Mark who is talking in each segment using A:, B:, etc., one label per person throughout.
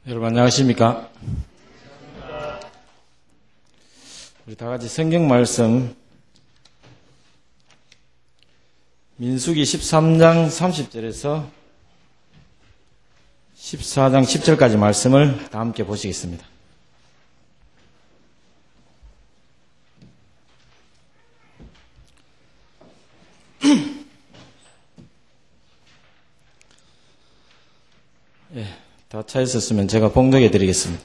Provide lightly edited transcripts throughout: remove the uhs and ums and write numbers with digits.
A: 여러분 안녕하십니까? 우리 다 같이 성경 말씀 민수기 13장 30절에서 14장 10절까지 말씀을 다 함께 보시겠습니다. 다 차 있었으면 제가 봉독해 드리겠습니다.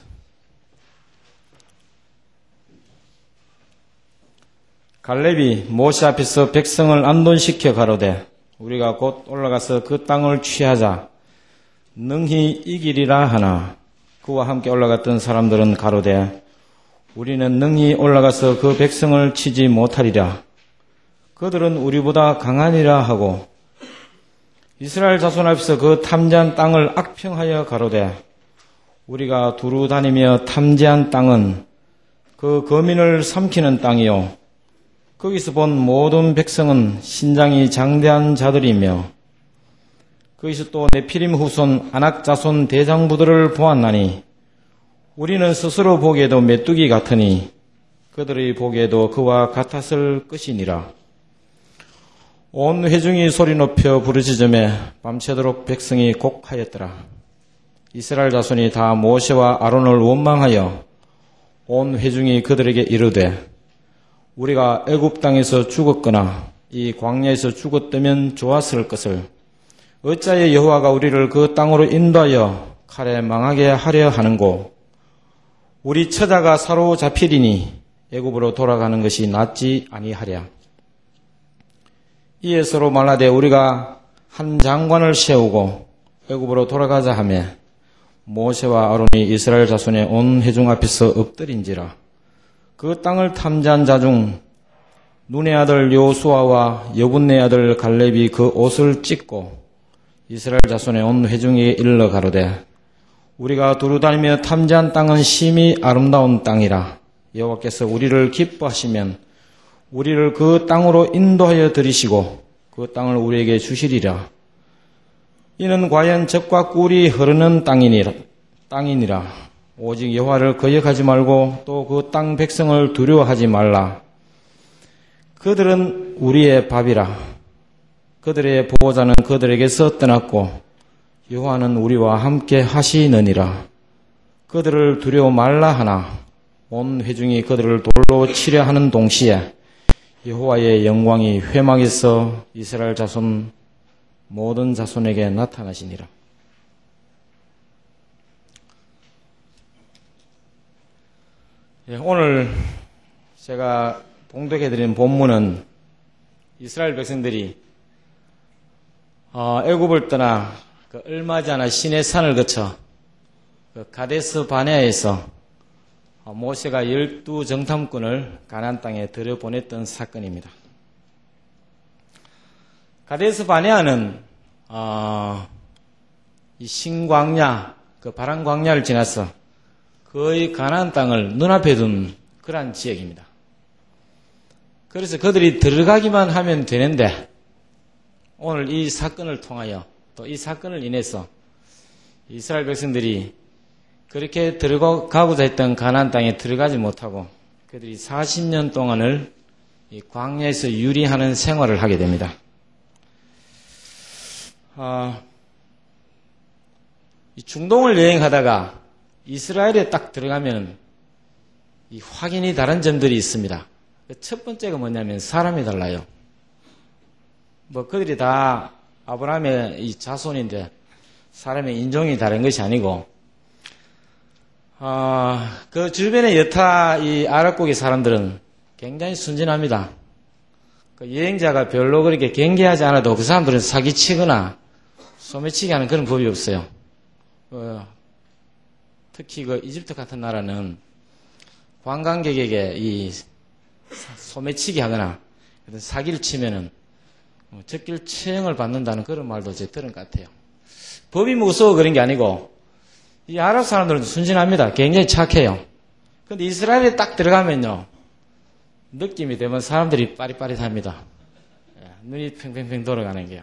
A: 갈렙이 모세 앞에서 백성을 안돈시켜 가로되 우리가 곧 올라가서 그 땅을 취하자 능히 이기리라 하나 그와 함께 올라갔던 사람들은 가로되 우리는 능히 올라가서 그 백성을 치지 못하리라. 그들은 우리보다 강하니라 하고 이스라엘 자손 앞에서 그 탐지한 땅을 악평하여 가로되 우리가 두루 다니며 탐지한 땅은 그 거민을 삼키는 땅이요 거기서 본 모든 백성은 신장이 장대한 자들이며 거기서 또 네피림 후손 아낙 자손 대장부들을 보았나니 우리는 스스로 보기에도 메뚜기 같으니 그들의 보기에도 그와 같았을 것이니라. 온 회중이 소리 높여 부르짖음에 밤새도록 백성이 곡하였더라. 이스라엘 자손이 다 모세와 아론을 원망하여 온 회중이 그들에게 이르되 우리가 애굽 땅에서 죽었거나 이 광야에서 죽었다면 좋았을 것을 어찌하여 여호와가 우리를 그 땅으로 인도하여 칼에 망하게 하려 하는고 우리 처자가 사로잡히리니 애굽으로 돌아가는 것이 낫지 아니하랴. 이에 서로 말하되 우리가 한 장관을 세우고 애굽으로 돌아가자 하며 모세와 아론이 이스라엘 자손의 온 회중 앞에서 엎드린지라. 그 땅을 탐지한 자 중 눈의 아들 여호수아와 여분네 아들 갈렙이 그 옷을 찢고 이스라엘 자손의 온 회중에게 일러 가로되 우리가 두루 다니며 탐지한 땅은 심히 아름다운 땅이라. 여호와께서 우리를 기뻐하시면 우리를 그 땅으로 인도하여 들이시고 그 땅을 우리에게 주시리라. 이는 과연 젖과 꿀이 흐르는 땅이니라. 오직 여호와를 거역하지 말고 또 그 땅 백성을 두려워하지 말라. 그들은 우리의 밥이라. 그들의 보호자는 그들에게서 떠났고 여호와는 우리와 함께 하시느니라. 그들을 두려워 말라 하나 온 회중이 그들을 돌로 치려 하는 동시에 여호와의 영광이 회막에서 이스라엘 자손 모든 자손에게 나타나시니라. 오늘 제가 봉독해드린 본문은 이스라엘 백성들이 애굽을 떠나 얼마지 않아 시내 산을 거쳐 가데스 바네아에서 모세가 12정탐꾼을 가나안 땅에 들여보냈던 사건입니다. 가데스 바네아는 이 신광야, 그 바람 광야를 지나서 거의 가나안 땅을 눈앞에 둔 그러한 지역입니다. 그래서 그들이 들어가기만 하면 되는데 오늘 이 사건을 통하여 또 이 사건을 인해서 이스라엘 백성들이 그렇게 들어가고자 했던 가나안 땅에 들어가지 못하고 그들이 40년 동안을 이 광야에서 유리하는 생활을 하게 됩니다. 이 중동을 여행하다가 이스라엘에 딱 들어가면 이 확인이 다른 점들이 있습니다. 첫 번째가 뭐냐면 사람이 달라요. 그들이 다 아브라함의 이 자손인데 사람의 인종이 다른 것이 아니고 그 주변의 여타 이 아랍국의 사람들은 굉장히 순진합니다. 그 여행자가 별로 그렇게 경계하지 않아도 그 사람들은 사기치거나 소매치기 하는 그런 법이 없어요. 특히 그 이집트 같은 나라는 관광객에게 이 소매치기 하거나 사기를 치면은 적길 처형을 받는다는 그런 말도 제가 들은 것 같아요. 법이 무서워 그런 게 아니고 이 아랍 사람들은 순진합니다. 굉장히 착해요. 근데 이스라엘에 딱 들어가면요 느낌이 되면 사람들이 빠릿빠릿합니다. 눈이 팽팽팽 돌아가는 게요.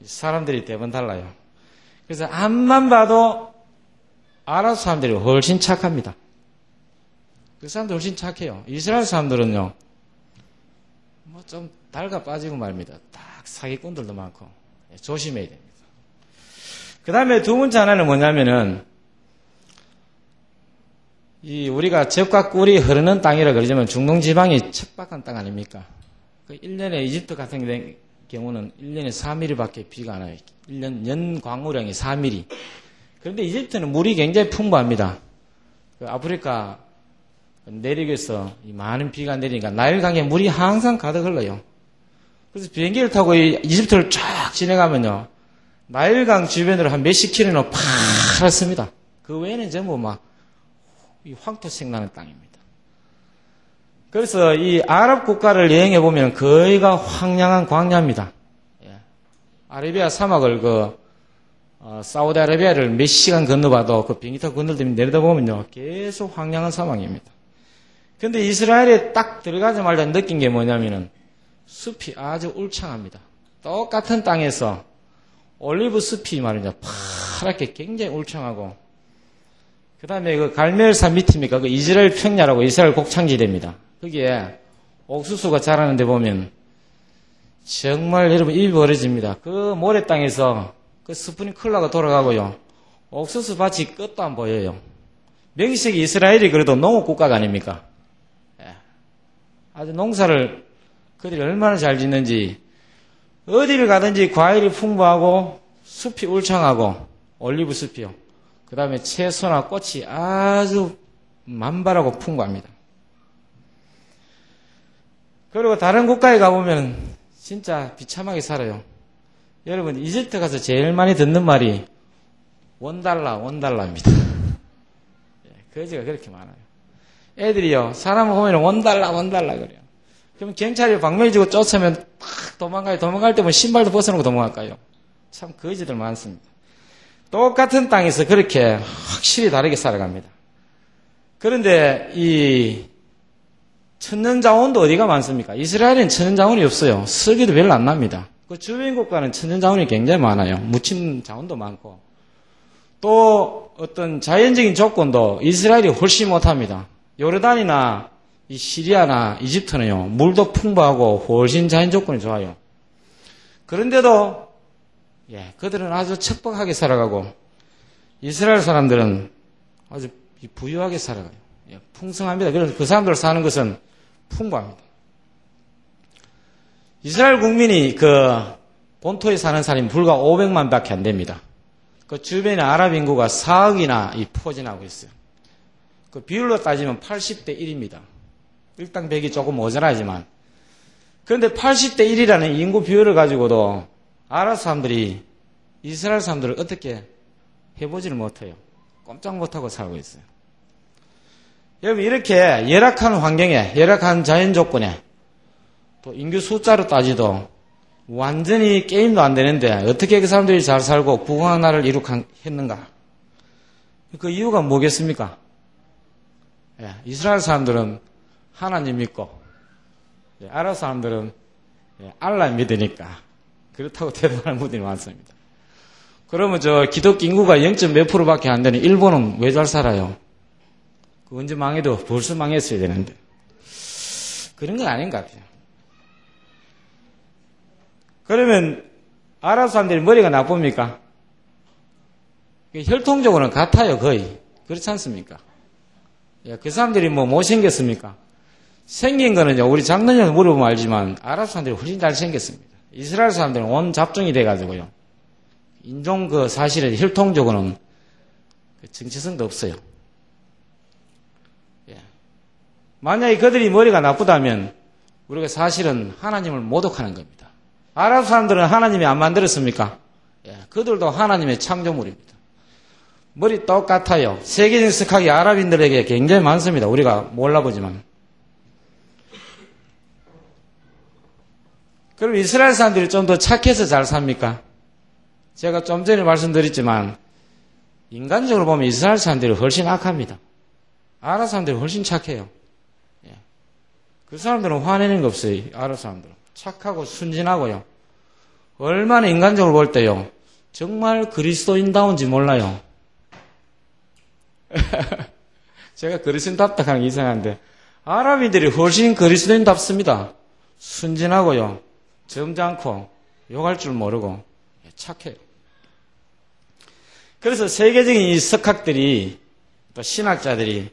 A: 사람들이 대부분 달라요. 그래서 앞만 봐도 아랍 사람들이 훨씬 착합니다. 그 사람들 훨씬 착해요. 이스라엘 사람들은요, 뭐 좀 달가 빠지고 말입니다. 딱 사기꾼들도 많고, 조심해야 됩니다. 그 다음에 두 번째 하나는 뭐냐면은, 우리가 젖과 꿀이 흐르는 땅이라 그러지만 중동 지방이 척박한 땅 아닙니까? 그 1년에 이집트 같은 경우는 1년에 4mm밖에 비가 안 와요. 1년 연 광우량이 4mm. 그런데 이집트는 물이 굉장히 풍부합니다. 그 아프리카 내륙에서 이 많은 비가 내리니까 나일강에 물이 항상 가득 흘러요. 그래서 비행기를 타고 이집트를 쫙 지나가면요, 나일강 주변으로 한 몇십 킬로는 파랗습니다. 그 외에는 전부 막 황토색 나는 땅입니다. 그래서 이 아랍 국가를 여행해 보면 거의가 황량한 광야입니다. 예. 아라비아 사막을 사우디아라비아를 몇 시간 건너봐도 그 비행기 타고 건너면 내려다보면요, 계속 황량한 사막입니다. 근데 이스라엘에 딱 들어가자마자 느낀 게 뭐냐면은 숲이 아주 울창합니다. 똑같은 땅에서 올리브 숲이 말이죠, 파랗게 굉장히 울창하고, 그 다음에 그 갈멜산 밑입니까? 그 이스라엘 평야라고 이스라엘 곡창지대입니다. 거기에 옥수수가 자라는데 보면 정말 여러분 입이 벌어집니다. 그 모래 땅에서 그 스프링클러가 돌아가고요, 옥수수 밭이 끝도 안 보여요. 명식이 이스라엘이 그래도 농업국가가 아닙니까? 예. 아주 농사를 그들이 얼마나 잘 짓는지, 어디를 가든지 과일이 풍부하고 숲이 울창하고 올리브 숲이요. 그 다음에 채소나 꽃이 아주 만발하고 풍부합니다. 그리고 다른 국가에 가보면 진짜 비참하게 살아요. 여러분, 이집트 가서 제일 많이 듣는 말이 원달러입니다. 거지가 그렇게 많아요. 애들이요, 사람을 보면 원달러 그래요. 그럼 경찰이 방명해주고 쫓으면 탁 도망가요. 도망갈 때면 신발도 벗어놓고 도망갈까요? 참 거지들 많습니다. 똑같은 땅에서 그렇게 확실히 다르게 살아갑니다. 그런데 이 천연자원도 어디가 많습니까? 이스라엘은 천연자원이 없어요. 석유도 별로 안 납니다. 그 주변 국가는 천연자원이 굉장히 많아요. 무침 자원도 많고, 또 어떤 자연적인 조건도 이스라엘이 훨씬 못합니다. 요르단이나 이 시리아나 이집트는요, 물도 풍부하고 훨씬 자연 조건이 좋아요. 그런데도 그들은 아주 척박하게 살아가고, 이스라엘 사람들은 아주 부유하게 살아가요. 풍성합니다. 그래서 그 사람들 사는 것은 풍부합니다. 이스라엘 국민이 그 본토에 사는 사람이 불과 500만 밖에 안 됩니다. 그 주변에 아랍 인구가 4억이나 포진하고 있어요. 그 비율로 따지면 80대 1입니다. 일당 100이 조금 모자라지만. 그런데 80대 1이라는 인구 비율을 가지고도 아랍 사람들이 이스라엘 사람들을 어떻게 해보지를 못해요. 꼼짝 못하고 살고 있어요. 여러분, 이렇게 열악한 환경에, 열악한 자연 조건에, 또 인구 숫자로 따지도 완전히 게임도 안 되는데 어떻게 그 사람들이 잘 살고 부강한 나라를 이룩했는가? 그 이유가 뭐겠습니까? 이스라엘 사람들은 하나님 믿고, 아랍 사람들은 알라 믿으니까 그렇다고 대답하는 분들이 많습니다. 그러면 기독교 인구가 0.몇 %밖에 안 되는 일본은 왜 잘 살아요? 그 언제 망해도 벌써 망했어야 되는데. 그런 건 아닌 것 같아요. 그러면 아랍 사람들이 머리가 나쁩니까? 혈통적으로는 같아요, 거의. 그렇지 않습니까? 그 사람들이 뭐 못생겼습니까? 생긴 거는요, 우리 장로님한테 물어보면 알지만 아랍 사람들이 훨씬 잘생겼습니다. 이스라엘 사람들은 온 잡종이 돼가지고요, 인종 사실은 혈통적으로는 정체성도 없어요. 만약에 그들이 머리가 나쁘다면 우리가 사실은 하나님을 모독하는 겁니다. 아랍 사람들은 하나님이 안 만들었습니까? 그들도 하나님의 창조물입니다. 머리 똑같아요. 세계적 스카이 아랍인들에게 굉장히 많습니다. 우리가 몰라보지만. 그럼 이스라엘 사람들이 좀 더 착해서 잘 삽니까? 제가 좀 전에 말씀드렸지만 인간적으로 보면 이스라엘 사람들이 훨씬 악합니다. 아랍 사람들이 훨씬 착해요. 그 사람들은 화내는 게 없어요. 아랍 사람들은 착하고 순진하고요, 얼마나 인간적으로 볼 때요, 정말 그리스도인다운지 몰라요. 제가 그리스도인답다 하는 게 이상한데, 아랍인들이 훨씬 그리스도인답습니다. 순진하고요, 점잖고, 욕할 줄 모르고, 착해요. 그래서 세계적인 이 석학들이, 또 신학자들이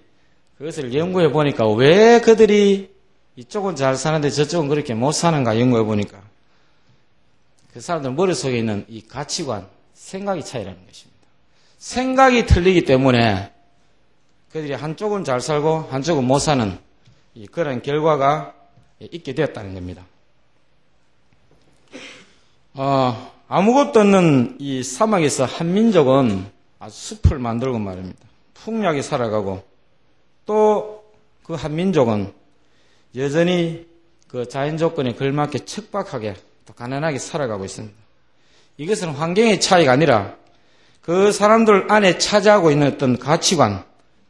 A: 그것을 연구해 보니까 왜 그들이 이쪽은 잘 사는데 저쪽은 그렇게 못 사는가 연구해 보니까 그 사람들 머릿속에 있는 이 가치관, 생각이 차이라는 것입니다. 생각이 틀리기 때문에 그들이 한쪽은 잘 살고 한쪽은 못 사는 그런 결과가 있게 되었다는 겁니다. 아무것도 없는 이 사막에서 한 민족은 아주 숲을 만들고 말입니다. 풍요하게 살아가고 또 그 한 민족은 여전히 그 자연 조건에 걸맞게 척박하게 또 가난하게 살아가고 있습니다. 이것은 환경의 차이가 아니라 그 사람들 안에 차지하고 있는 어떤 가치관,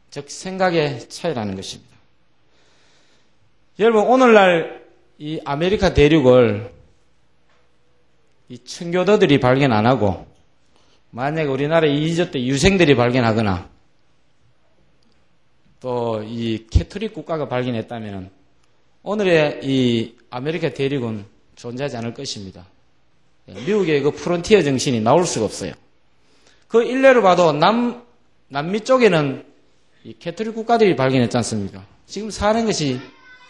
A: 즉 생각의 차이라는 것입니다. 여러분, 오늘날 이 아메리카 대륙을 이 청교도들이 발견 안 하고 만약에 우리나라 이주적 때 유생들이 발견하거나 또 이 캐토릭 국가가 발견했다면 오늘의 이 아메리카 대륙은 존재하지 않을 것입니다. 미국의 그 프론티어 정신이 나올 수가 없어요. 그 일례로 봐도 남미 쪽에는 이 캐토릭 국가들이 발견했지 않습니까? 지금 사는 것이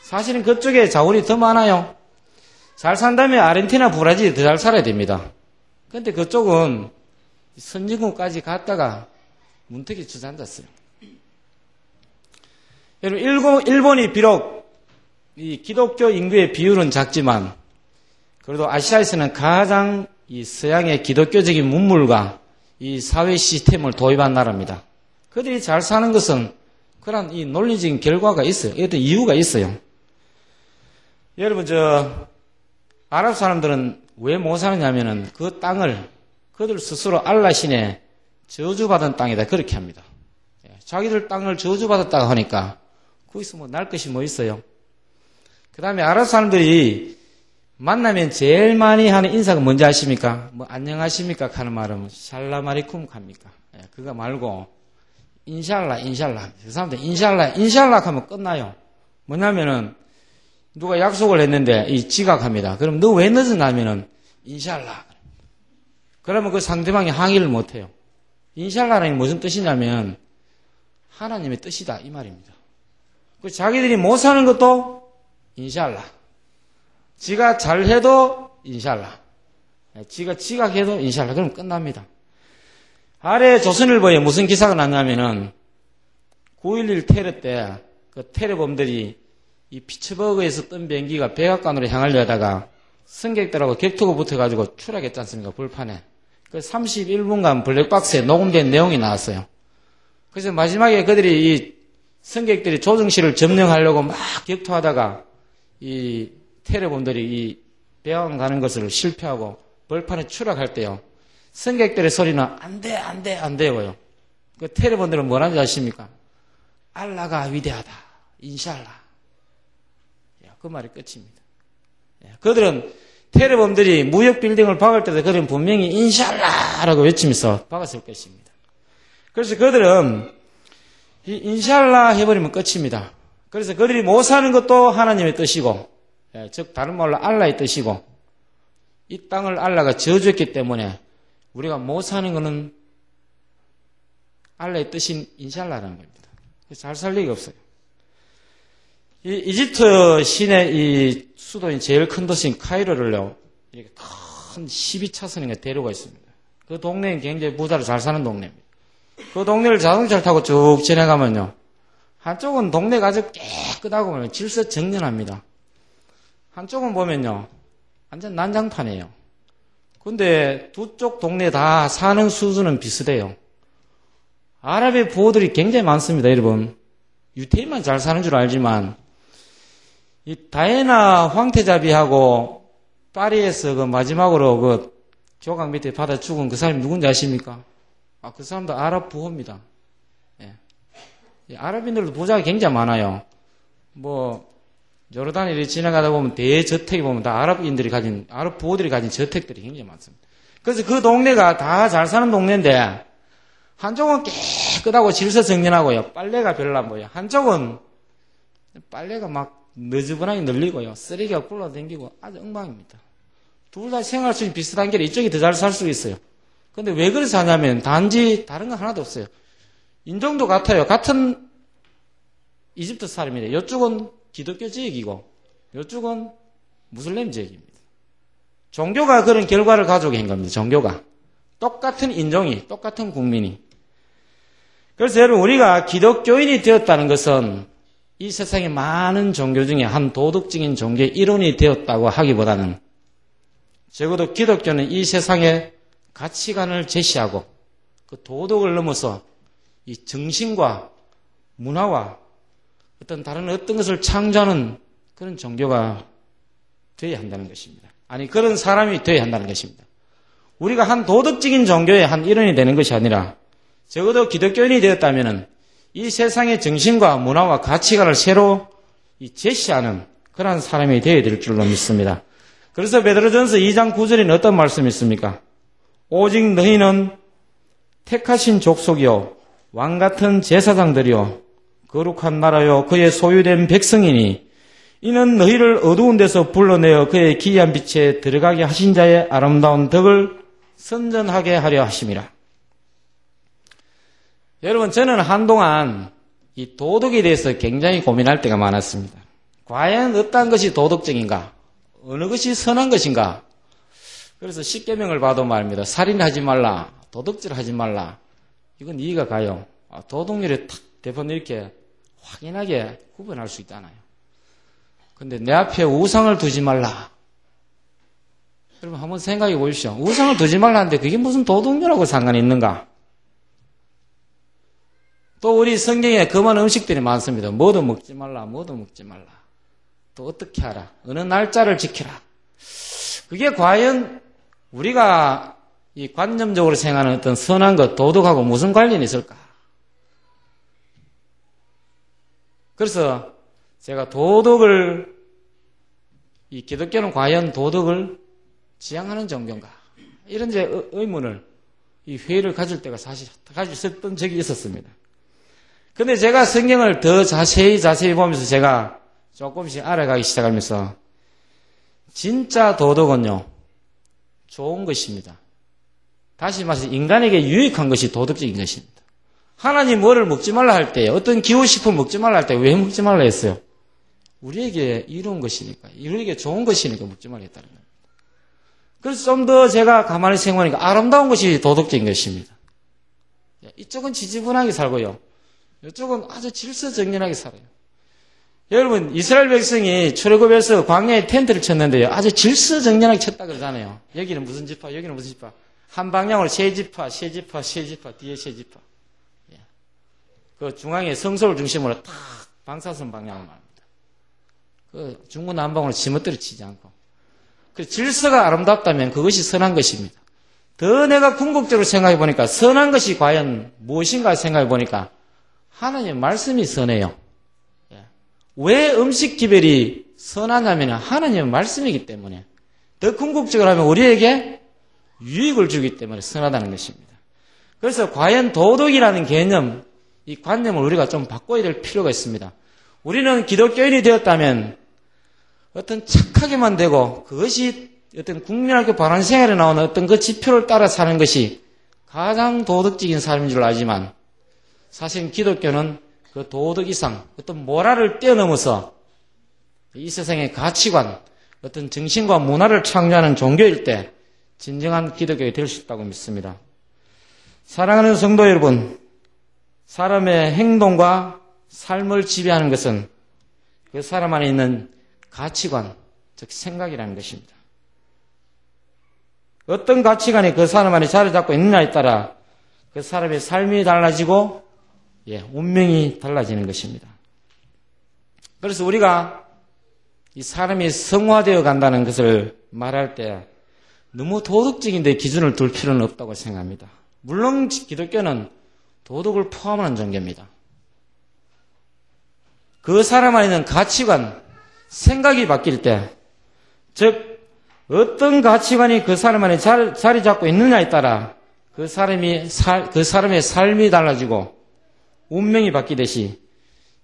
A: 사실은 그쪽에 자원이 더 많아요. 잘 산다면 아르헨티나, 브라질이 더 잘 살아야 됩니다. 그런데 그쪽은 선진국까지 갔다가 문턱에 주저앉았어요. 여러분, 일본이 비록 이 기독교 인구의 비율은 작지만 그래도 아시아에서는 가장 이 서양의 기독교적인 문물과 이 사회 시스템을 도입한 나라입니다. 그들이 잘 사는 것은 그런 이 논리적인 결과가 있어요. 어떤 이유가 있어요. 여러분, 아랍 사람들은 왜 못 사느냐면은 그 땅을 그들 스스로 알라신에 저주받은 땅이다. 그렇게 합니다. 자기들 땅을 저주받았다고 하니까 거기서 뭐 날 것이 뭐 있어요. 그 다음에 아랍 사람들이 만나면 제일 많이 하는 인사가 뭔지 아십니까? 뭐 안녕하십니까 하는 말은 샬라마리쿰 합니까? 그거 말고 인샬라. 그 사람들 인샬라 하면 끝나요. 뭐냐면은 누가 약속을 했는데 지각합니다. 그럼 너 왜 늦었냐면은 인샬라. 그러면 그 상대방이 항의를 못 해요. 인샬라는 무슨 뜻이냐면 하나님의 뜻이다 이 말입니다. 그 자기들이 못 사는 것도 인샬라. 지가 잘해도 인샬라. 지가 지각해도 인샬라. 그럼 끝납니다. 아래 조선일보에 무슨 기사가 났냐면은 9.11 테러 때 그 테러범들이 이 피츠버그에서 뜬 비행기가 백악관으로 향하려다가 승객들하고 격투고 붙어가지고 추락했지 않습니까? 불판에. 그 31분간 블랙박스에 녹음된 내용이 나왔어요. 그래서 마지막에 그들이 이 승객들이 조종실을 점령하려고 막 격투하다가 이 테러범들이 이 백악관 가는 것을 실패하고 벌판에 추락할 때요. 승객들의 소리는 안 돼요요. 그 테러범들은 뭐라는지 아십니까? 알라가 위대하다. 인샬라. 그 말이 끝입니다. 그들은 테러범들이 무역 빌딩을 박을 때도 그들은 분명히 인샬라라고 외치면서 박았을 것입니다. 그래서 그들은 이 인샬라 해버리면 끝입니다. 그래서 그들이 못 사는 것도 하나님의 뜻이고, 즉 다른 말로 알라의 뜻이고, 이 땅을 알라가 저주했기 때문에 우리가 못 사는 것은 알라의 뜻인 인샬라라는 겁니다. 그래서 잘 살 리가 없어요. 이 이집트 시내 이 수도인 제일 큰 도시인 카이로를요, 이렇게 큰 12차선의 대로가 있습니다. 그 동네는 굉장히 부자로 잘 사는 동네입니다. 그 동네를 자동차를 타고 쭉 지나가면요, 한쪽은 동네가 아주 깨끗하고 보면 질서 정연합니다. 한쪽은 보면요, 완전 난장판이에요. 근데 두 쪽 동네 다 사는 수준은 비슷해요. 아랍의 부호들이 굉장히 많습니다, 여러분. 유태인만 잘 사는 줄 알지만, 이 다이애나 황태자비하고 파리에서 그 마지막으로 그 교각 밑에 받아 죽은 그 사람이 누군지 아십니까? 그 사람도 아랍 부호입니다. 아랍인들도 부자가 굉장히 많아요. 뭐, 요르단을 지나가다 보면 대저택에 보면 다 아랍인들이 가진, 아랍 부호들이 가진 저택들이 굉장히 많습니다. 그래서 그 동네가 다 잘 사는 동네인데, 한쪽은 깨끗하고 질서정연하고요. 빨래가 별로 안 보여요. 한쪽은 빨래가 막 너저분하게 늘리고요. 쓰레기가 굴러다니고 아주 엉망입니다. 둘 다 생활 수준이 비슷한 게 이쪽이 더 잘 살 수 있어요. 근데 왜 그래서 하냐면 단지 다른 건 하나도 없어요. 인종도 같아요. 같은 이집트 사람이래요. 이쪽은 기독교 지역이고 이쪽은 무슬림 지역입니다. 종교가 그런 결과를 가져오게 한 겁니다. 종교가. 똑같은 인종이, 똑같은 국민이. 그래서 여러분 우리가 기독교인이 되었다는 것은 이 세상의 많은 종교 중에 한 도덕적인 종교의 일원이 되었다고 하기보다는 적어도 기독교는 이 세상의 가치관을 제시하고 그 도덕을 넘어서 이 정신과 문화와 어떤 다른 어떤 것을 창조하는 그런 종교가 되어야 한다는 것입니다. 아니 그런 사람이 되어야 한다는 것입니다. 우리가 한 도덕적인 종교의 한 일원이 되는 것이 아니라 적어도 기독교인이 되었다면 이 세상의 정신과 문화와 가치관을 새로 제시하는 그런 사람이 되어야 될 줄로 믿습니다. 그래서 베드로전서 2장 9절에는 어떤 말씀이 있습니까? 오직 너희는 택하신 족속이요 왕같은 제사장들이요 거룩한 나라요 그의 소유된 백성이니 이는 너희를 어두운 데서 불러내어 그의 기이한 빛에 들어가게 하신 자의 아름다운 덕을 선전하게 하려 하심이라. 여러분 저는 한동안 이 도덕에 대해서 굉장히 고민할 때가 많았습니다. 과연 어떤 것이 도덕적인가? 어느 것이 선한 것인가? 그래서 십계명을 봐도 말입니다. 살인하지 말라, 도덕질하지 말라. 이건 이해가 가요. 도덕률이 탁 대본 이렇게 확연하게 구분할 수 있잖아요. 근데 내 앞에 우상을 두지 말라. 여러분 한번 생각해 보십시오. 우상을 두지 말라는데 그게 무슨 도덕률하고 상관이 있는가? 또 우리 성경에 금한 음식들이 많습니다. 뭐도 먹지 말라, 뭐도 먹지 말라. 또 어떻게 하라? 어느 날짜를 지켜라. 그게 과연 우리가 이 관념적으로 생각하는 어떤 선한 것, 도덕하고 무슨 관련이 있을까? 그래서 제가 도덕을, 이 기독교는 과연 도덕을 지향하는 종교인가? 이런 제 의문을, 이 회의를 가질 때가 사실 가졌던 적이 있었습니다. 근데 제가 성경을 더 자세히 보면서 제가 조금씩 알아가기 시작하면서 진짜 도덕은요, 좋은 것입니다. 다시 말해서 인간에게 유익한 것이 도덕적인 것입니다. 하나님 뭐를 먹지 말라 할 때, 어떤 기호식품 먹지 말라 할 때 왜 먹지 말라 했어요? 우리에게 이로운 것이니까, 우리에게 좋은 것이니까 먹지 말라 했다는 겁니다. 그래서 좀 더 제가 가만히 생각하니까 아름다운 것이 도덕적인 것입니다. 이쪽은 지지분하게 살고요. 이쪽은 아주 질서정연하게 살아요. 여러분, 이스라엘 백성이 출애굽에서 광야에 텐트를 쳤는데요. 아주 질서정연하게 쳤다 그러잖아요. 여기는 무슨 지파, 여기는 무슨 지파. 한 방향으로 세 지파, 뒤에 세 지파. 그 중앙에 성소를 중심으로 탁 방사선 방향을 말합니다. 그 중구난방으로 지멋대로 치지 않고. 그 질서가 아름답다면 그것이 선한 것입니다. 더 내가 궁극적으로 생각해 보니까 선한 것이 과연 무엇인가 생각해 보니까 하나님의 말씀이 선해요. 왜 음식 기별이 선하냐면 하나님의 말씀이기 때문에, 더 궁극적으로 하면 우리에게 유익을 주기 때문에 선하다는 것입니다. 그래서 과연 도덕이라는 개념, 이 관념을 우리가 좀 바꿔야 될 필요가 있습니다. 우리는 기독교인이 되었다면 어떤 착하게만 되고 그것이 어떤 국민학교 바른 생활에 나오는 어떤 그 지표를 따라 사는 것이 가장 도덕적인 삶인 줄 알지만 사실 기독교는 그 도덕 이상 어떤 모랄을 뛰어넘어서 이 세상의 가치관, 어떤 정신과 문화를 창조하는 종교일 때 진정한 기독교가 될 수 있다고 믿습니다. 사랑하는 성도 여러분, 사람의 행동과 삶을 지배하는 것은 그 사람 안에 있는 가치관, 즉 생각이라는 것입니다. 어떤 가치관이 그 사람 안에 자리 잡고 있느냐에 따라 그 사람의 삶이 달라지고 운명이 달라지는 것입니다. 그래서 우리가 이 사람이 성화되어 간다는 것을 말할 때 너무 도덕적인 데 기준을 둘 필요는 없다고 생각합니다. 물론 기독교는 도덕을 포함하는 종교입니다. 그 사람 안에 있는 가치관, 생각이 바뀔 때, 즉 어떤 가치관이 그 사람 안에 자리 잡고 있느냐에 따라 그 사람의 삶이 달라지고 운명이 바뀌듯이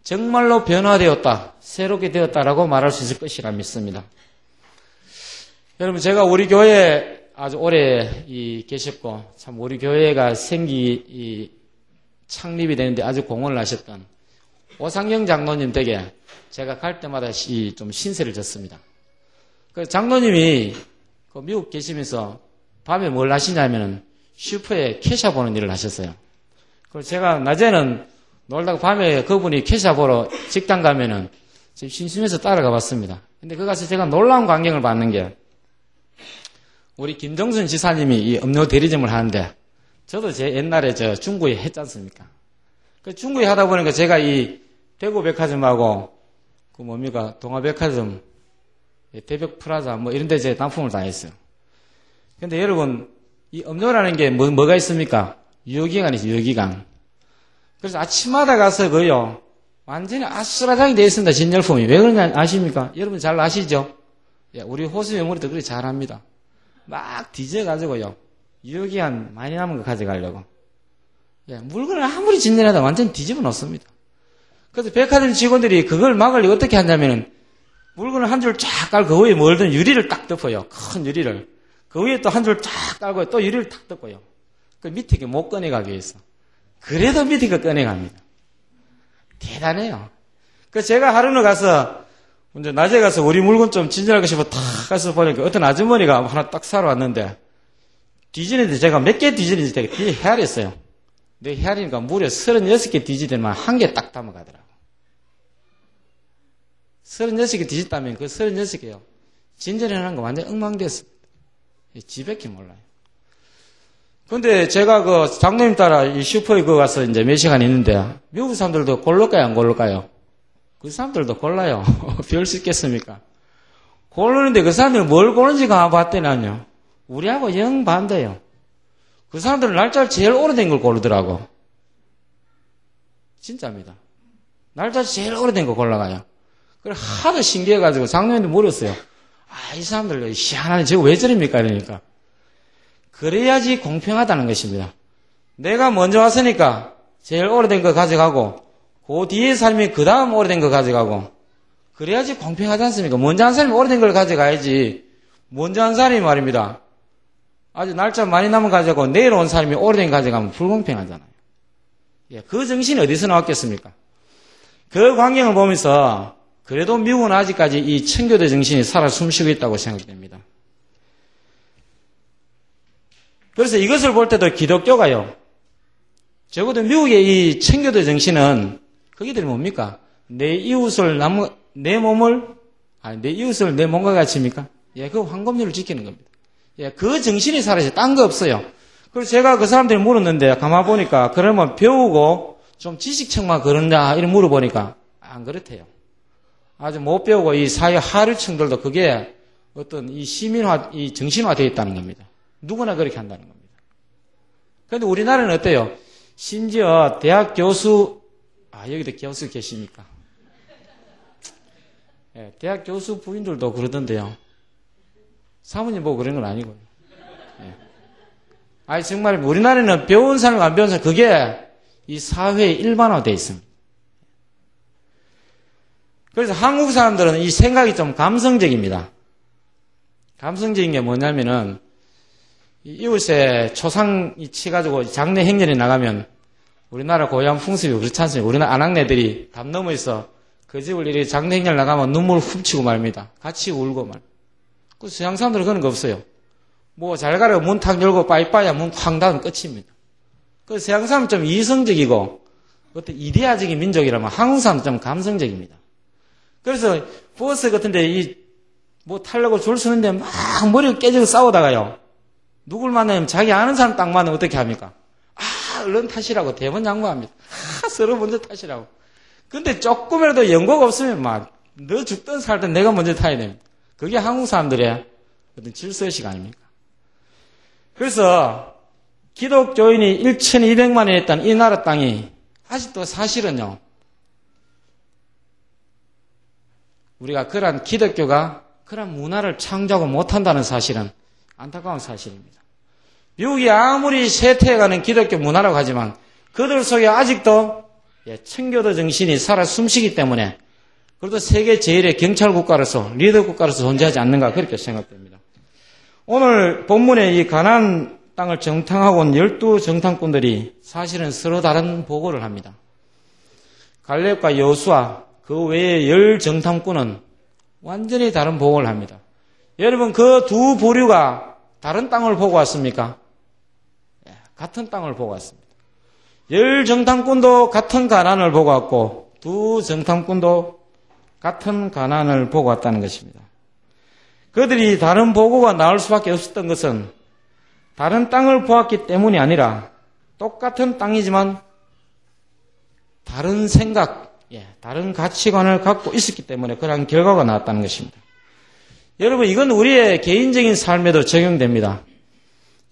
A: 정말로 변화되었다, 새롭게 되었다라고 말할 수 있을 것이라 믿습니다. 여러분, 제가 우리 교회에 아주 오래 계셨고, 참 우리 교회가 창립이 되는데 아주 공헌을 하셨던 오상영 장로님 댁에 제가 갈 때마다 좀 신세를 졌습니다. 그 장로님이 미국 계시면서 밤에 뭘 하시냐면은 슈퍼에 캐샤 보는 일을 하셨어요. 그래서 제가 낮에는 놀다가 밤에 그분이 캐샤 보러 직장 가면은 심심해서 따라가 봤습니다. 근데 그 가서 제가 놀라운 광경을 봤는 게 우리 김정순 지사님이 이 음료 대리점을 하는데 저도 제 옛날에 중구에 했지 않습니까? 그 중구에 하다 보니까 제가 이 대구 백화점하고 동아백화점, 대벽 프라자 이런 데 제 납품을 다 했어요. 근데 여러분, 이 음료라는 게 뭐가 있습니까? 유효기간이죠, 유효기간. 그래서 아침마다 가서 완전히 아수라장이 되어 있습니다, 진열품이. 왜 그러냐 아십니까? 여러분 잘 아시죠? 예, 우리 호수 메모리도 그렇게 잘 합니다. 막 뒤져가지고요, 유효기간 많이 남은 거 가져가려고. 예, 물건을 아무리 진열해도 완전히 뒤집어 놓습니다. 그래서 백화점 직원들이 그걸 막으려고 어떻게 하냐면은 물건을 한 줄 쫙 깔고 그 위에 뭘든 유리를 딱 덮어요. 큰 유리를. 그 위에 또 한 줄 쫙 깔고 또 유리를 탁 덮어요. 그 밑에 못 꺼내가기 위해서. 그래도 밑에 거 꺼내갑니다. 대단해요. 그래서 제가 하루는 가서, 먼저 낮에 가서 우리 물건 좀 진열하고 싶어 탁 가서 보니까 어떤 아주머니가 하나 딱 사러 왔는데, 뒤지는데 제가 몇 개 뒤지는지 되게 헤아렸어요. 내 헤아리니까 무려 36개 뒤지더만 한 개 딱 담아가더라고. 36개 뒤졌다면 그 36개요. 진절해놓은 거 완전 엉망됐습니다. 지밖에 몰라요. 근데 제가 그 장로님 따라 이 슈퍼에 가서 이제 몇 시간 있는데, 미국 사람들도 고를까요, 안 고를까요? 그 사람들도 골라요. 별 수 있겠습니까? 고르는데 그 사람들은 뭘 고르는지 봤더니요, 우리하고 영 반대요. 그 사람들은 날짜를 제일 오래된 걸 고르더라고. 진짜입니다. 날짜 제일 오래된 거 골라가요. 그래 하도 신기해가지고 장로님한테 물었어요. 이 사람들 희한하네. 저거 왜 저립니까? 이러니까. 그래야지 공평하다는 것입니다. 내가 먼저 왔으니까 제일 오래된 거 가져가고, 그 뒤에 사람이 그 다음 오래된 거 가져가고, 그래야지 공평하지 않습니까? 먼저 한 사람이 오래된 걸 가져가야지, 먼저 한 사람이 말입니다, 아주 날짜 많이 남은 가져가고 내일 온 사람이 오래된 거 가져가면 불공평하잖아요. 예, 그 정신이 어디서 나왔겠습니까? 그 광경을 보면서 그래도 미국은 아직까지 이 청교도 정신이 살아 숨쉬고 있다고 생각됩니다. 그래서 이것을 볼 때도 기독교가요, 적어도 미국의 이 청교도 정신은 거기들이 뭡니까? 내 이웃을 내 이웃을 내 몸과 같이입니까? 예, 그 황금률을 지키는 겁니다. 예, 그 정신이 살아있어요. 딴 거 없어요. 그래서 제가 그 사람들이 물었는데, 가만 보니까, 그러면 배우고 좀 지식층만 그런다, 이런 물어보니까, 안 그렇대요. 아주 못 배우고 이 사회 하류층들도 그게 어떤 이 이 정신화 되어 있다는 겁니다. 누구나 그렇게 한다는 겁니다. 그런데 우리나라는 어때요? 심지어 대학 교수, 여기도 교수 계십니까? 예, 대학 교수 부인들도 그러던데요. 사모님 보고 그런 건 아니고요. 예. 정말 우리나라는 배운 사람, 안 배운 사람, 그게 이 사회에 일반화되어 있습니다. 그래서 한국 사람들은 이 생각이 좀 감성적입니다. 감성적인 게 뭐냐면은, 이웃에 초상이 치가지고 장례 행렬에 나가면 우리나라 고향 풍습이 그렇지 않습니까? 우리나라 아낙네들이 담 넘어서 그 집을 이렇게 장례 행렬 나가면 눈물 훔치고 말입니다. 같이 울고 말. 그 서양 사람들은 그런 거 없어요. 뭐 잘 가라고 문 탁 열고 빠이빠이야 문 쾅 닫으면 끝입니다. 그 서양 사람은 좀 이성적이고 어떤 이데아적인 민족이라면 한국 사람은 좀 감성적입니다. 그래서 버스 같은데 뭐 타려고 줄 서는데 막 머리가 깨지고 싸우다가요, 누굴 만나면 자기 아는 사람 딱 만나면 어떻게 합니까? 얼른 타시라고 대번 양보합니다. 서로 먼저 타시라고. 근데 조금이라도 연고가 없으면 너 죽든 살든 내가 먼저 타야 됩니다. 그게 한국 사람들의 어떤 질서의식 아닙니까? 그래서 기독교인이 1,200만이 했던 이 나라 땅이 아직도 사실은요, 우리가 그러한 기독교가 그러한 문화를 창조하고 못한다는 사실은 안타까운 사실입니다. 미국이 아무리 쇠퇴해가는 기독교 문화라고 하지만 그들 속에 아직도 청교도 정신이 살아 숨쉬기 때문에 그래도 세계 제일의 경찰 국가로서 리더 국가로서 존재하지 않는가 그렇게 생각됩니다. 오늘 본문에 이 가나안 땅을 정탐하고 온 12정탐꾼들이 사실은 서로 다른 보고를 합니다. 갈렙과 여호수아 그 외에 10정탐꾼은 완전히 다른 보고를 합니다. 여러분 그 두 부류가 다른 땅을 보고 왔습니까? 같은 땅을 보고 왔습니다. 10정탐꾼도 같은 가나안을 보고 왔고 두 정탐꾼도 같은 가나안을 보고 왔다는 것입니다. 그들이 다른 보고가 나올 수밖에 없었던 것은 다른 땅을 보았기 때문이 아니라 똑같은 땅이지만 다른 생각, 다른 가치관을 갖고 있었기 때문에 그러한 결과가 나왔다는 것입니다. 여러분 이건 우리의 개인적인 삶에도 적용됩니다.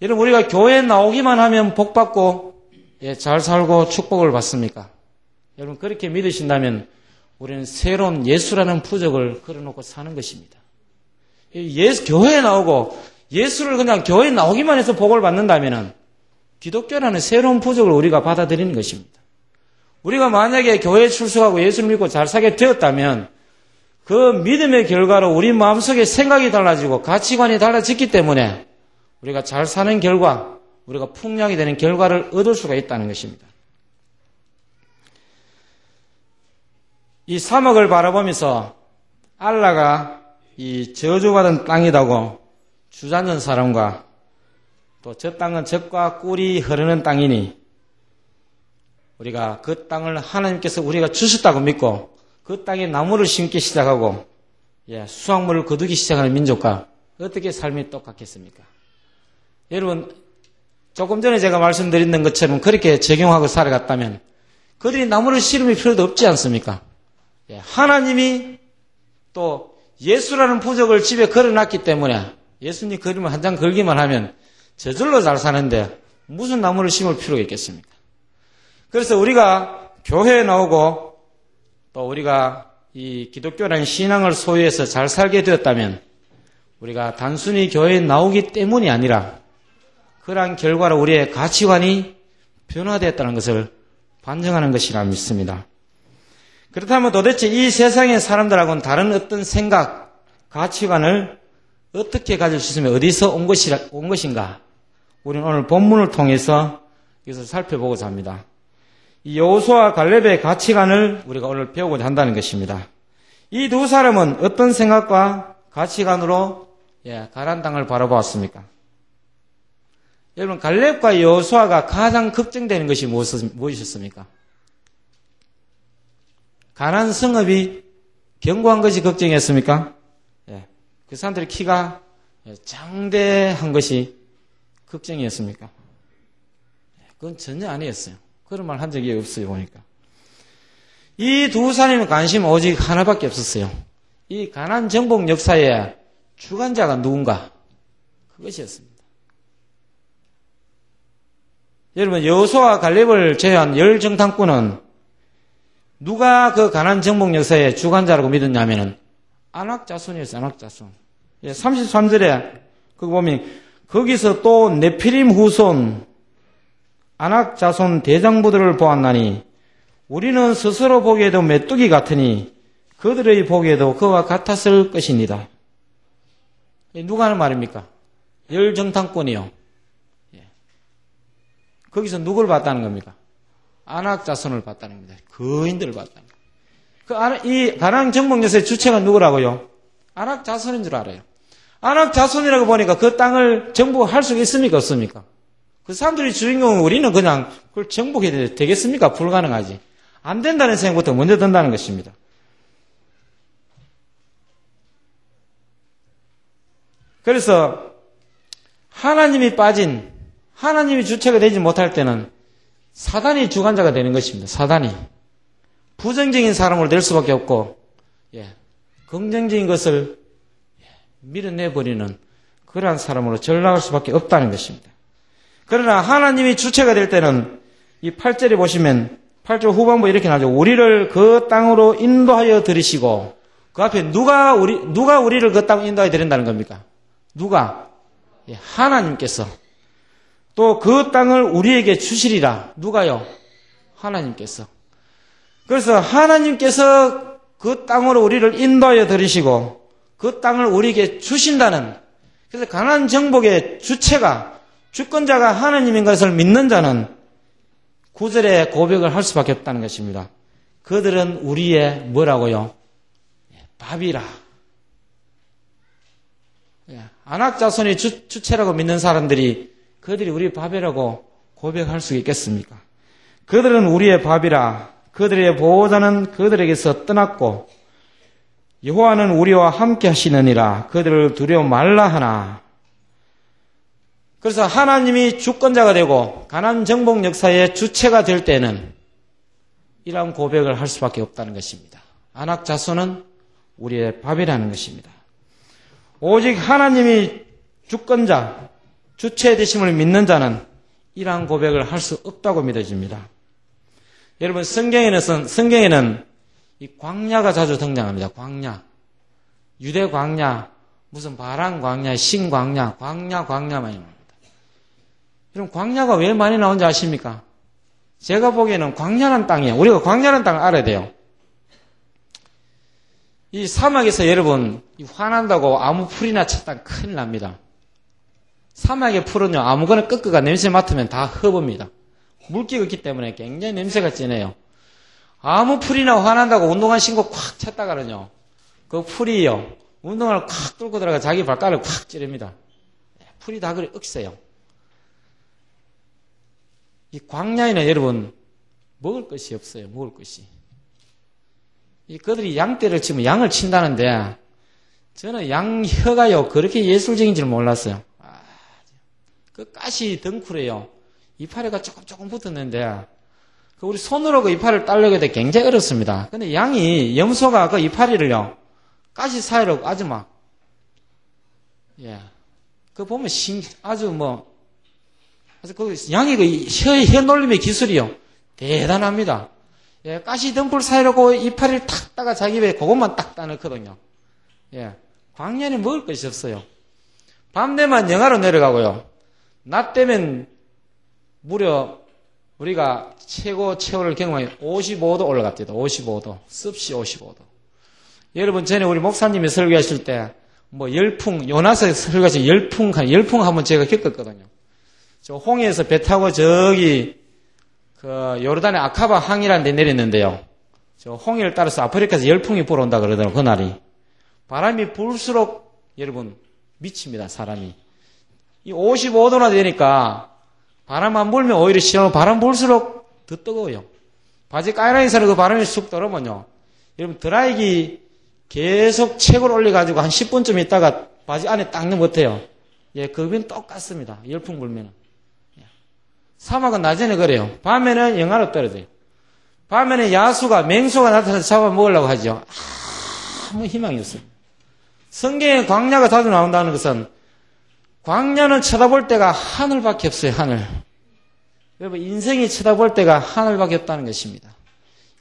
A: 여러분 우리가 교회에 나오기만 하면 복받고 잘 살고 축복을 받습니까? 여러분 그렇게 믿으신다면 우리는 새로운 예수라는 부적을 걸어놓고 사는 것입니다. 교회에 나오고 예수를 그냥 교회에 나오기만 해서 복을 받는다면 기독교라는 새로운 부적을 우리가 받아들이는 것입니다. 우리가 만약에 교회에 출석하고 예수를 믿고 잘 살게 되었다면 그 믿음의 결과로 우리 마음속에 생각이 달라지고 가치관이 달라졌기 때문에 우리가 잘 사는 결과, 우리가 풍량이 되는 결과를 얻을 수가 있다는 것입니다. 이 사막을 바라보면서 알라가 이 저주받은 땅이라고 주장한 사람과 또 저 땅은 젖과 꿀이 흐르는 땅이니 우리가 그 땅을 하나님께서 우리가 주셨다고 믿고 그 땅에 나무를 심기 시작하고 수확물을 거두기 시작하는 민족과 어떻게 삶이 똑같겠습니까? 여러분 조금 전에 제가 말씀드린 것처럼 그렇게 적용하고 살아갔다면 그들이 나무를 심을 필요도 없지 않습니까? 하나님이 또 예수라는 부적을 집에 걸어놨기 때문에 예수님 그림을 한 장 걸기만 하면 저절로 잘 사는데 무슨 나무를 심을 필요가 있겠습니까? 그래서 우리가 교회에 나오고 또 우리가 이 기독교라는 신앙을 소유해서 잘 살게 되었다면 우리가 단순히 교회에 나오기 때문이 아니라 그러한 결과로 우리의 가치관이 변화되었다는 것을 반증하는 것이라 믿습니다. 그렇다면 도대체 이 세상의 사람들하고는 다른 어떤 생각, 가치관을 어떻게 가질 수 있으면 어디서 온 것인가? 우리는 오늘 본문을 통해서 이것을 살펴보고자 합니다. 이 여호수아와 갈렙의 가치관을 우리가 오늘 배우고자 한다는 것입니다. 이 두 사람은 어떤 생각과 가치관으로 가나안 땅을 바라보았습니까? 여러분 갈렙과 여호수아가 가장 걱정되는 것이 무엇이었습니까? 가나안 성읍이 견고한 것이 걱정이었습니까? 그 사람들의 키가 장대한 것이 걱정이었습니까? 그건 전혀 아니었어요. 그런 말 한 적이 없어요, 보니까. 이 두 사람의 관심은 오직 하나밖에 없었어요. 이 가나안 정복 역사의 주관자가 누군가? 그것이었습니다. 여러분, 여호수아와 갈렙을 제외한 10정탐꾼은 누가 그 가나안 정복 역사의 주관자라고 믿었냐면은 아낙 자손이었어요, 아낙 자손. 33절에 거기 보면 거기서 또 네피림 후손 아낙 자손 대장부들을 보았나니 우리는 스스로 보기에도 메뚜기 같으니 그들의 보기에도 그와 같았을 것입니다. 누가 하는 말입니까? 10정탐꾼이요. 거기서 누구를 봤다는 겁니까? 아낙 자손을 봤다는 겁니다. 거인들을 봤다는 겁니다. 이 가나안 정복 역사의 주체가 누구라고요? 아낙 자손인 줄 알아요. 아낙 자손이라고 보니까 그 땅을 정복할 수 있습니까? 없습니까? 그 사람들이 주인공은 우리는 그냥 그걸 정복해야 되겠습니까? 불가능하지. 안 된다는 생각부터 먼저 든다는 것입니다. 그래서 하나님이 빠진, 하나님이 주체가 되지 못할 때는 사단이 주관자가 되는 것입니다. 사단이. 부정적인 사람으로 될 수밖에 없고, 긍정적인 것을 밀어내버리는 그러한 사람으로 전락할 수밖에 없다는 것입니다. 그러나 하나님이 주체가 될 때는 이 8절에 보시면 8절 후반부에 이렇게 나오죠. 우리를 그 땅으로 인도하여 들이시고 그 앞에 누가 우리를 그 땅으로 인도하여 드린다는 겁니까? 누가? 하나님께서 또 그 땅을 우리에게 주시리라. 누가요? 하나님께서. 그래서 하나님께서 그 땅으로 우리를 인도하여 들이시고 그 땅을 우리에게 주신다는, 그래서 가나안 정복의 주체가, 주권자가 하나님인 것을 믿는 자는 9절에 고백을 할 수밖에 없다는 것입니다. 그들은 우리의 뭐라고요? 밥이라. 안악 자손의 주체라고 믿는 사람들이 그들이 우리 밥이라고 고백할 수 있겠습니까? 그들은 우리의 밥이라. 그들의 보호자는 그들에게서 떠났고 여호와는 우리와 함께 하시느니라. 그들을 두려워 말라 하나. 그래서 하나님이 주권자가 되고 가나안 정복 역사의 주체가 될 때는 이러한 고백을 할 수밖에 없다는 것입니다. 안악 자손은 우리의 밥이라는 것입니다. 오직 하나님이 주권자, 주체 되심을 믿는 자는 이러한 고백을 할 수 없다고 믿어집니다. 여러분, 성경에는 이 광야가 자주 등장합니다. 광야. 유대 광야, 무슨 바람 광야, 신 광야, 광야만이 나옵니다. 여러분, 광야가 왜 많이 나온지 아십니까? 제가 보기에는 광야란 땅이에요. 우리가 광야란 땅을 알아야 돼요. 이 사막에서 여러분, 화난다고 아무 풀이나 쳤다 큰일 납니다. 사막의 풀은요, 아무거나 끄끄가 냄새 맡으면 다 흡입니다. 물기가 있기 때문에 굉장히 냄새가 진해요. 아무 풀이나 화난다고 운동화 신고 콱 쳤다가는요, 그 풀이요, 운동화를 콱 뚫고 들어가 자기 발가락을 콱 찌릅니다. 풀이 다 그래 억세요. 이 광야에는 여러분, 먹을 것이 없어요. 먹을 것이. 그들이 양떼를 치면 양을 친다는데, 저는 양혀가요, 그렇게 예술적인 줄 몰랐어요. 그 가시 덩쿨에요, 이파리가 조금 붙었는데, 우리 손으로 그 이파리를 따려고 해도 굉장히 어렵습니다. 근데 양이, 염소가 그 이파리를요, 가시 사이로 아주 막, 그거 보면 아주 그 양이 그 혀 놀림의 기술이요, 대단합니다. 가시 덩쿨 사이로 그 이파리를 탁 따가 자기 배에 그것만 딱 따놓거든요. 광야는 먹을 것이 없어요. 밤 되면 영하로 내려가고요. 낮 되면 무려 우리가 최고를 경험하면 55도 올라갑니다. 55도. 습시 55도. 여러분, 전에 우리 목사님이 설교하실 때, 열풍, 요나서 설교하실 열풍 한번 제가 겪었거든요. 저 홍해에서 배 타고 저기, 요르단의 아카바 항이라는 데 내렸는데요. 저 홍해를 따라서 아프리카에서 열풍이 불어온다 그러더라고요, 그날이. 바람이 불수록, 여러분, 미칩니다, 사람이. 이 55도나 되니까, 바람 안 불면 오히려 시원하고 바람 불수록 더 뜨거워요. 바지 까이라니서는 그 바람이 쑥 들어오면요, 여러분, 드라이기 계속 책을 올려가지고 한 10분쯤 있다가 바지 안에 딱 넣으면 어때요? 그건 똑같습니다. 열풍 불면은. 사막은 낮에는 그래요. 밤에는 영하로 떨어져요. 밤에는 맹수가 나타나서 잡아먹으려고 하죠. 아무 희망이 없어요. 성경에 광야가 자주 나온다는 것은, 광야는 쳐다볼 때가 하늘밖에 없어요, 하늘. 여러분, 인생이 쳐다볼 때가 하늘밖에 없다는 것입니다.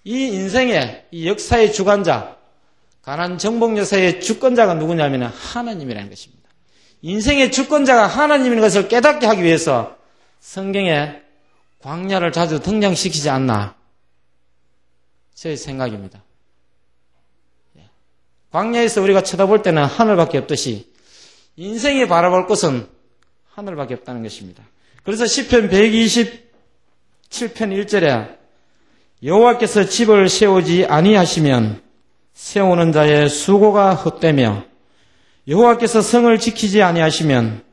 A: 이 인생의, 이 역사의 주관자, 가나안 정복 역사의 주권자가 누구냐면 하나님이라는 것입니다. 인생의 주권자가 하나님인 것을 깨닫게 하기 위해서 성경에 광야를 자주 등장시키지 않나, 제 생각입니다. 광야에서 우리가 쳐다볼 때는 하늘밖에 없듯이 인생이 바라볼 것은 하늘밖에 없다는 것입니다. 그래서 시편 127편 1절에 여호와께서 집을 세우지 아니하시면 세우는 자의 수고가 헛되며 여호와께서 성을 지키지 아니하시면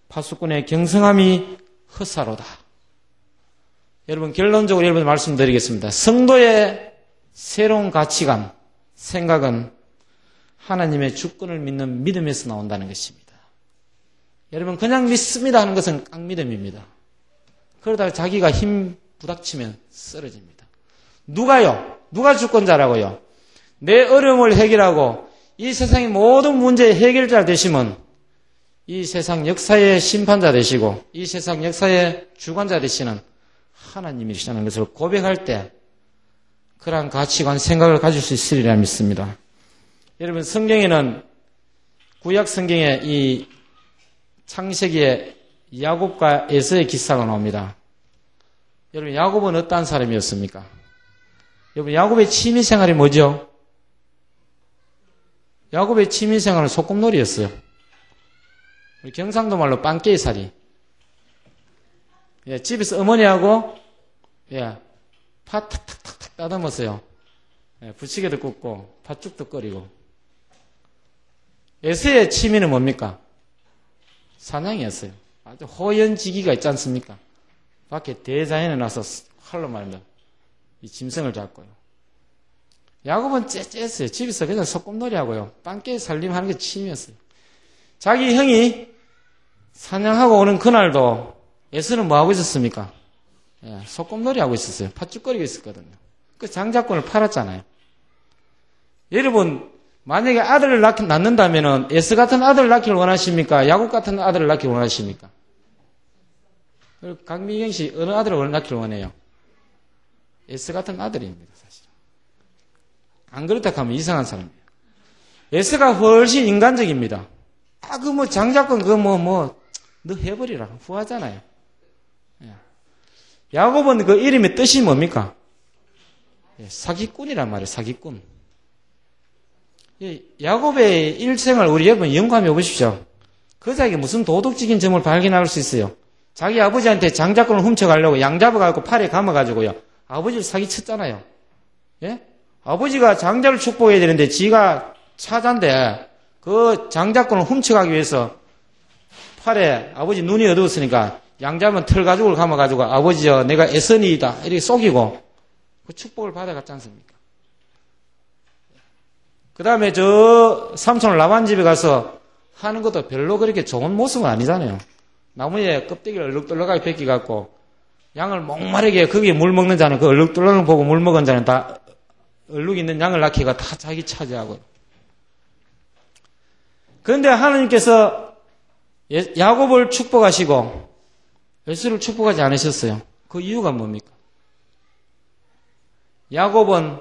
A: 파수꾼의 경성함이 헛사로다. 여러분, 결론적으로 여러분 말씀드리겠습니다. 성도의 새로운 가치관, 생각은 하나님의 주권을 믿는 믿음에서 나온다는 것입니다. 여러분, 그냥 믿습니다 하는 것은 깡믿음입니다. 그러다가 자기가 힘 부닥치면 쓰러집니다. 누가요? 누가 주권자라고요? 내 어려움을 해결하고 이 세상의 모든 문제의 해결자 되시면 이 세상 역사의 심판자 되시고 이 세상 역사의 주관자 되시는 하나님이시라는 것을 고백할 때 그러한 가치관, 생각을 가질 수 있으리라 믿습니다. 여러분, 성경에는 구약 성경에 이 창세기에 야곱과 에서의 기사가 나옵니다. 여러분, 야곱은 어떠한 사람이었습니까? 여러분, 야곱의 취미생활이 뭐죠? 야곱의 취미생활은 소꿉놀이였어요. 우리 경상도 말로 빵깨이살이. 예, 집에서 어머니하고, 예, 파 탁탁탁탁 따듬었어요. 예, 부치개도 굽고, 팥죽도 끓이고. 에서의 취미는 뭡니까? 사냥이었어요. 아주 호연지기가 있지 않습니까? 밖에 대자연에 나서 활로 말입니다. 이 짐승을 잡고요. 야곱은 째째했어요. 집에서 그냥 소꿉놀이 하고요. 빵깨 살림하는 게 취미였어요. 자기 형이 사냥하고 오는 그날도 에서는 뭐 하고 있었습니까? 예, 소꿉놀이 하고 있었어요. 팥죽거리고 있었거든요. 그 장자권을 팔았잖아요. 여러분, 만약에 아들을 낳는다면은 에서 같은 아들을 낳기를 원하십니까? 야곱 같은 아들을 낳기를 원하십니까? 강미경 씨 어느 아들을 낳기를 원해요? 에서 같은 아들입니다, 사실. 안 그렇다 하면 이상한 사람이에요. 에서가 훨씬 인간적입니다. 아, 장자권 너 해버리라. 후하잖아요. 야곱은 그 이름의 뜻이 뭡니까? 사기꾼이란 말이에요, 사기꾼. 야곱의 일생을 우리 여러분 연구하며 보십시오. 그 자에게 무슨 도덕적인 점을 발견할 수 있어요? 자기 아버지한테 장자권을 훔쳐가려고 양 잡아가지고 팔에 감아가지고요. 아버지를 사기쳤잖아요. 예? 아버지가 장자를 축복해야 되는데 지가 차자인데 그 장자권을 훔쳐가기 위해서 팔에 아버지 눈이 어두웠으니까 양잡은 털가죽을 감아가지고 아버지여 내가 애선이다 이렇게 속이고 그 축복을 받아갔지 않습니까? 그 다음에 저 삼촌 라반 집에 가서 하는 것도 별로 그렇게 좋은 모습은 아니잖아요. 나무에 껍데기를 얼룩덜룩하게 벗겨갖고 양을 목마르게 거기에 물 먹는 자는 그 얼룩덜룩을 보고 물 먹은 자는 다 얼룩 있는 양을 낳기가 다 자기 차지하고. 그런데 하나님께서 야곱을 축복하시고 에서를 축복하지 않으셨어요. 그 이유가 뭡니까? 야곱은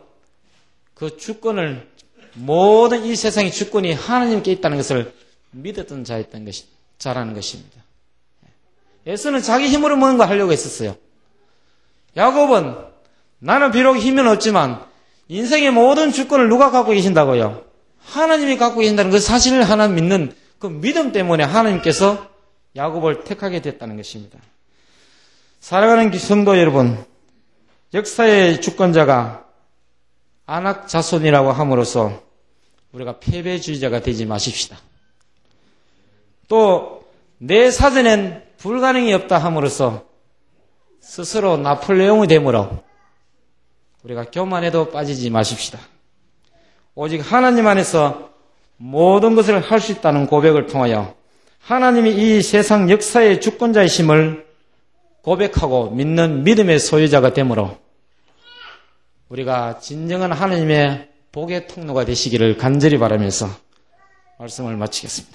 A: 그 주권을 모든 이 세상의 주권이 하나님께 있다는 것을 믿었던 자라는 것입니다. 에서는 자기 힘으로 뭔가 하려고 했었어요. 야곱은 나는 비록 힘은 없지만 인생의 모든 주권을 누가 갖고 계신다고요? 하나님이 갖고 계신다는 그 사실을 하나 믿는 그 믿음 때문에 하나님께서 야곱을 택하게 됐다는 것입니다. 사랑하는 성도 여러분, 역사의 주권자가 아낙 자손이라고 함으로써 우리가 패배주의자가 되지 마십시다. 또 내 사전엔 불가능이 없다 함으로써 스스로 나폴레옹이 되므로 우리가 교만에도 빠지지 마십시다. 오직 하나님 안에서 모든 것을 할 수 있다는 고백을 통하여 하나님이 이 세상 역사의 주권자이심을 고백하고 믿는 믿음의 소유자가 되므로 우리가 진정한 하나님의 복의 통로가 되시기를 간절히 바라면서 말씀을 마치겠습니다.